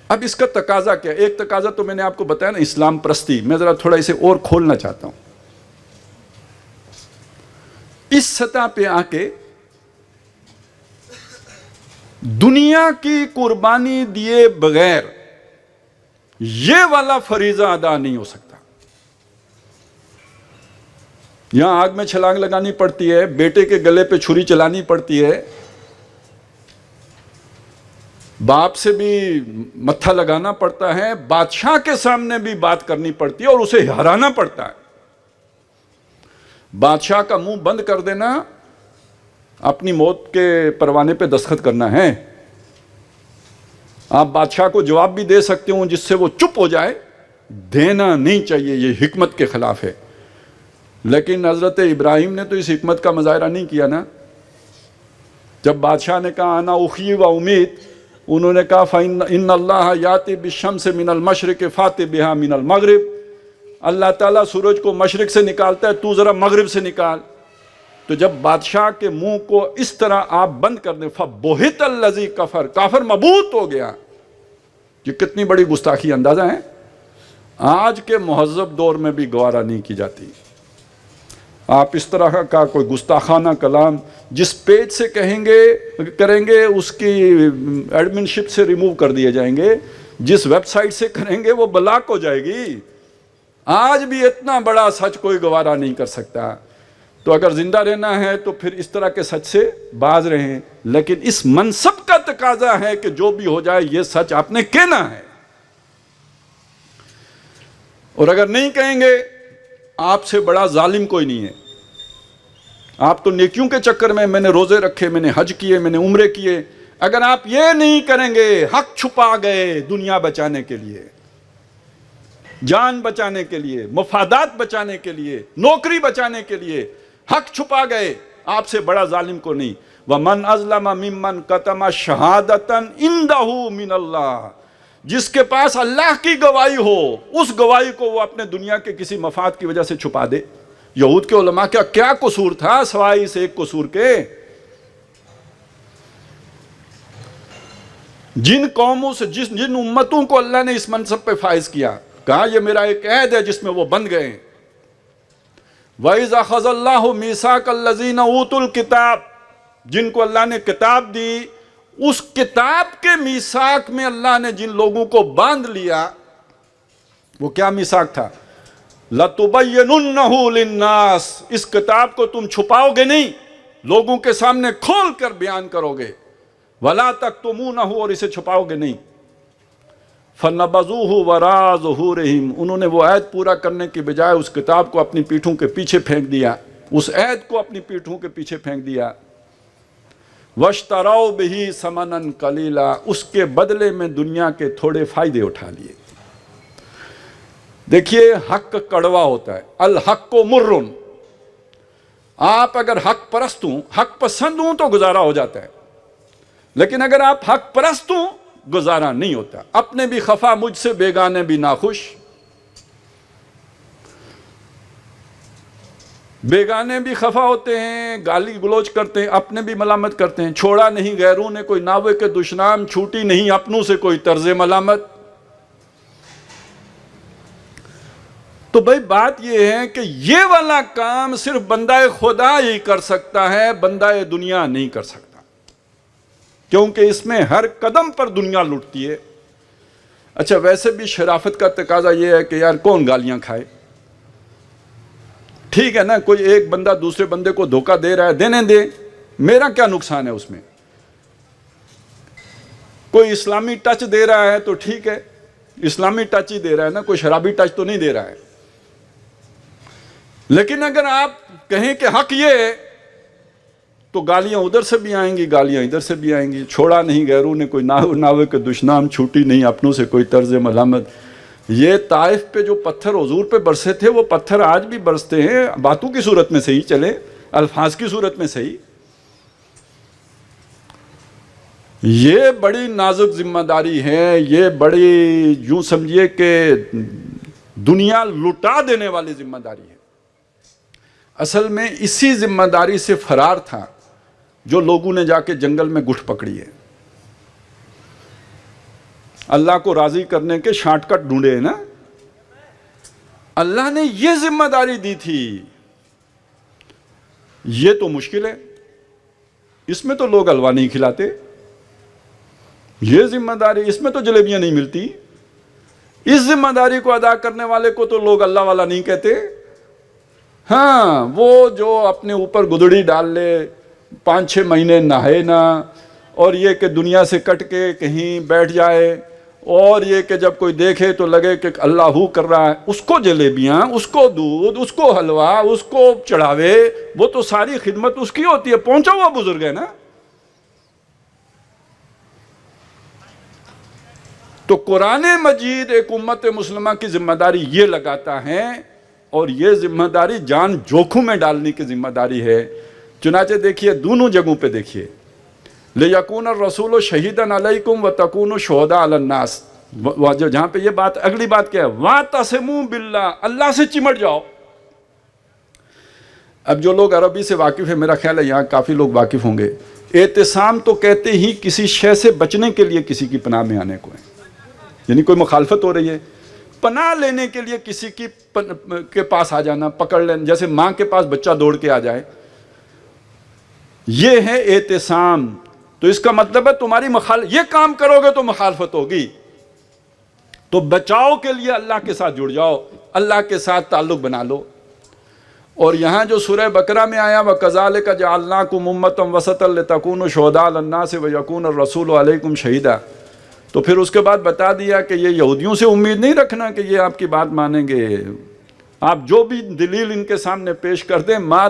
اب اس کا تقاضا کیا؟ ایک تقاضا تو میں نے آپ کو بتایا نا، اسلام پرستی. میں ذرا تھوڑا اسے اور کھولنا چاہتا ہوں. اس سطح پہ آ کے دنیا کی قربانی دیے بغیر یہ والا فریضہ ادا نہیں ہو سکتا. یہاں آگ میں چھلانگ لگانی پڑتی ہے، بیٹے کے گلے پہ چھری چلانی پڑتی ہے، باپ سے بھی متھا لگانا پڑتا ہے، بادشاہ کے سامنے بھی بات کرنی پڑتی ہے اور اسے ہرانا پڑتا ہے. بادشاہ کا منہ بند کر دینا اپنی موت کے پروانے پہ دستخط کرنا ہے. آپ بادشاہ کو جواب بھی دے سکتے ہوں جس سے وہ چپ ہو جائے، دینا نہیں چاہیے، یہ حکمت کے خلاف ہے. لیکن حضرت ابراہیم نے تو اس حکمت کا مظاہرہ نہیں کیا نا. جب بادشاہ نے کہا انا احیی و امیت، انہوں نے کہا فإن اللہ یاتی بالشمس من المشرق فات بہا من المغرب، اللہ تعالیٰ سورج کو مشرق سے نکالتا ہے، تو ذرا مغرب سے نکال. تو جب بادشاہ کے منہ کو اس طرح آپ بند کر دیں، فَبُہِتَ الَّذِي کفر، کافر مبہوت ہو گیا. یہ کتنی بڑی گستاخی اندازہ ہے. آج کے مہذب دور میں بھی گوارا نہیں کی جاتی. آپ اس طرح کا کوئی گستاخانہ کلام جس پیج سے کریں گے اس کی ایڈمن شپ سے ریموو کر دیے جائیں گے، جس ویب سائٹ سے کریں گے وہ بلاک ہو جائے گی. آج بھی اتنا بڑا سچ کوئی گوارا نہیں کر سکتا. تو اگر زندہ رہنا ہے تو پھر اس طرح کے سچ سے باز رہیں. لیکن اس منصب کا تقاضا ہے کہ جو بھی ہو جائے یہ سچ آپ نے کہنا ہے. اور اگر نہیں کہیں گے، آپ سے بڑا ظالم کوئی نہیں ہے. آپ تو نیکیوں کے چکر میں نے روزے رکھے، میں نے حج کیے، میں نے عمرے کیے. اگر آپ یہ نہیں کریں گے، حق چھپا گئے دنیا بچانے کے لیے، جان بچانے کے لیے، مفادات بچانے کے لیے، نوکری بچانے کے لیے حق چھپا گئے، آپ سے بڑا ظالم کو نہیں. وَمَنْ أَظْلَمَ مِمَّنْ كَتَمَ شَهَادَةً عِنْدَهُ مِنَ اللَّهِ، جس کے پاس اللہ کی گواہی ہو، اس گواہی کو وہ اپنے دنیا کے کسی مفاد کی وجہ سے چھپا دے. یہود کے علماء کا کیا قصور تھا سوائے اس ایک قصور کے؟ جن قوموں سے جن امتوں کو اللہ نے اس منصب پہ فائز کیا، کہا یہ میرا ایک عہد ہے جس میں وہ بند گئے. وَإِذَا أَخَذَ اللَّهُ مِيثَاقَ الَّذِينَ أُوتُوا الْكِتَابَ، جن کو اللہ نے کتاب دی، اس کتاب کے میثاق میں اللہ نے جن لوگوں کو باندھ لیا، وہ کیا میثاق تھا؟ لَتُبَيِّنُنَّهُ لِلنَّاسِ، اس کتاب کو تم چھپاؤ گے نہیں، لوگوں کے سامنے کھول کر بیان کرو گے. وَلَا تَكْتُمُونَهُ، اور اسے چھپاؤ گے نہیں. فَنَبَذُوهُ وَرَاءَ ظُهُورِهِمْ، انہوں نے وہ عہد پورا کرنے کی بجائے اس کتاب کو اپنی پیٹھوں کے پیچھے پھینک دیا، اس عہد کو اپنی پیٹھوں کے پیچھے پھینک دیا. وَاشْتَرَوْا بِهِ ثَمَنًا قَلِيلًا، اس کے بدلے میں دنیا کے تھوڑے فائدے اٹھا لیے. دیکھیے حق کڑوا ہوتا ہے، الحق مر. آپ اگر حق پرست ہوں، حق پسند ہوں تو گزارا ہو جاتا ہے، لیکن اگر آپ حق پرست ہوں گزارا نہیں ہوتا. اپنے بھی خفا مجھ سے، بیگانے بھی ناخوش. بیگانے بھی خفا ہوتے ہیں، گالی گلوچ کرتے ہیں، اپنے بھی ملامت کرتے ہیں. چھوڑا نہیں غیروں نے کوئی ناوے کے دشنام، چھوٹی نہیں اپنوں سے کوئی طرز ملامت. تو بھائی بات یہ ہے کہ یہ والا کام صرف بندہ خدا ہی کر سکتا ہے، بندہ دنیا نہیں کر سکتا، کیونکہ اس میں ہر قدم پر دنیا لٹتی ہے. اچھا ویسے بھی شرافت کا تقاضا یہ ہے کہ یار کون گالیاں کھائے؟ ٹھیک ہے نا، کوئی ایک بندہ دوسرے بندے کو دھوکہ دے رہا ہے، دینے دے، میرا کیا نقصان ہے اس میں؟ کوئی اسلامی ٹچ دے رہا ہے تو ٹھیک ہے، اسلامی ٹچ ہی دے رہا ہے نا، کوئی شرابی ٹچ تو نہیں دے رہا ہے. لیکن اگر آپ کہیں کہ حق یہ ہے تو گالیاں ادھر سے بھی آئیں گی، گالیاں ادھر سے بھی آئیں گی. چھوڑا نہیں غیروں نے کوئی ناوے کے دشنام، چھوٹی نہیں اپنوں سے کوئی طرز ملامت. یہ طائف پہ جو پتھر حضور پہ برسے تھے، وہ پتھر آج بھی برستے ہیں، باتوں کی صورت میں صحیح چلے، الفاظ کی صورت میں صحیح. یہ بڑی نازک ذمہ داری ہے، یہ بڑی یوں سمجھیے کہ دنیا لٹا دینے والی ذمہ داری ہے. اصل میں اسی ذمہ داری سے فرار تھا جو لوگوں نے جا کے جنگل میں گٹھ پکڑی ہے. اللہ کو راضی کرنے کے شارٹ کٹ ڈھونڈے ہیں نا. اللہ نے یہ ذمہ داری دی تھی. یہ تو مشکل ہے, اس میں تو لوگ حلوہ نہیں کھلاتے. یہ ذمہ داری, اس میں تو جلیبیاں نہیں ملتی. اس ذمہ داری کو ادا کرنے والے کو تو لوگ اللہ والا نہیں کہتے. ہاں, وہ جو اپنے اوپر گدڑی ڈال لے, 5-6 مہینے نہائے نہ, اور یہ کہ دنیا سے کٹ کے کہیں بیٹھ جائے, اور یہ کہ جب کوئی دیکھے تو لگے کہ اللہ ہو کر رہا ہے, اس کو جلیبیاں, اس کو دودھ, اس کو حلوہ, اس کو چڑھاوے, وہ تو ساری خدمت اس کی ہوتی ہے. پہنچا ہوا بزرگ ہے نا. تو قرآن مجید ایک امت مسلمہ کی ذمہ داری یہ لگاتا ہے, اور یہ ذمہ داری جان جوکھم میں ڈالنے کی ذمہ داری ہے. چنانچہ دیکھیے دونوں جگہوں پہ دیکھیے, لِيَكُونَ الرَّسُولُ شَهِيدًا عَلَيْكُمْ وَتَكُونُوا شُهَدَاءَ عَلَى النَّاسِ. جہاں پہ یہ بات, اگلی بات کیا ہے, وَاعْتَصِمُوا بِاللَّهِ, اللہ سے چمٹ جاؤ. اب جو لوگ عربی سے واقف ہیں, میرا خیال ہے یہاں کافی لوگ واقف ہوں گے, اعتصام تو کہتے ہی کسی شے سے بچنے کے لیے کسی کی پناہ میں آنے کو ہے. یعنی کوئی مخالفت ہو رہی ہے, پناہ لینے کے لیے کسی کی کے پاس آ جانا, پکڑ لینا, جیسے ماں کے پاس بچہ دوڑ کے آ جائے, یہ ہے اعتصام. تو اس کا مطلب ہے تمہاری یہ کام کرو گے تو مخالفت ہوگی. تو بچاؤ کے لیے اللہ کے ساتھ جڑ جاؤ, اللہ کے ساتھ تعلق بنا لو. اور یہاں جو سورہ بقرہ میں آیا, وَكَذَلِكَ جَعَلْنَاكُمْ أُمَّةً وَسَطًا لِتَكُونُوا شُهَدَاءَ عَلَى النَّاسِ وَيَكُونَ الرَّسُولُ عَلَيْكُمْ شَهِيدًا. تو پھر اس کے بعد بتا دیا کہ یہ یہودیوں سے امید نہیں رکھنا کہ یہ آپ کی بات مانیں گے. آپ جو بھی دلیل ان کے سامنے پیش کر دیں, ما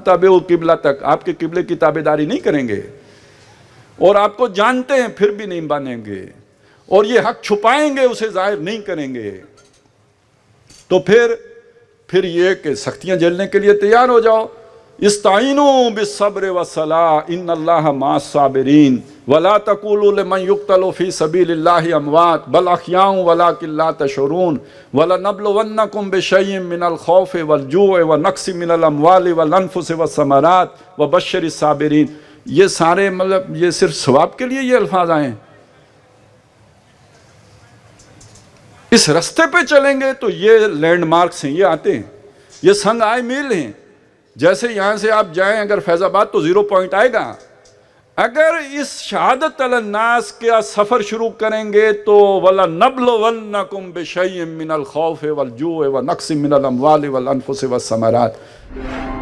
تابعوا قبلتک, آپ کے قبلے کی تابعداری نہیں کریں گے, اور آپ کو جانتے ہیں پھر بھی نہیں مانیں گے, اور یہ حق چھپائیں گے, اسے ظاہر نہیں کریں گے. تو پھر یہ کہ سختیاں جھیلنے کے لیے تیار ہو جاؤ. استعینوا بالصبر والصلاۃ ان اللہ مع الصابرین ولا تقولوا لمن يقتل في سبيل الله اموات بل احیاء ولكن لا تشعرون ولنبلونکم بشیء من الخوف والجوع ونقص من الاموال والانفس والثمرات وبشر الصابرین. یہ سارے مطلب یہ صرف ثواب کے لیے یہ الفاظ آئے ہیں. اس رستے پہ چلیں گے تو یہ لینڈ مارکس ہیں, یہ آتے ہیں, یہ سنگ آئے میل ہیں. جیسے یہاں سے آپ جائیں اگر فیض آباد تو 0 پوائنٹ آئے گا. اگر اس شہادت علی الناس کا سفر شروع کریں گے تو وَلَنَبْلُوَنَّكُمْ بِشَيْءٍ مِّنَ الْخَوْفِ وَالْجُوعِ وَنَقْصٍ مِّنَ الْأَمْوَالِ وَالْأَنفُسِ وَالثَّمَرَاتِ.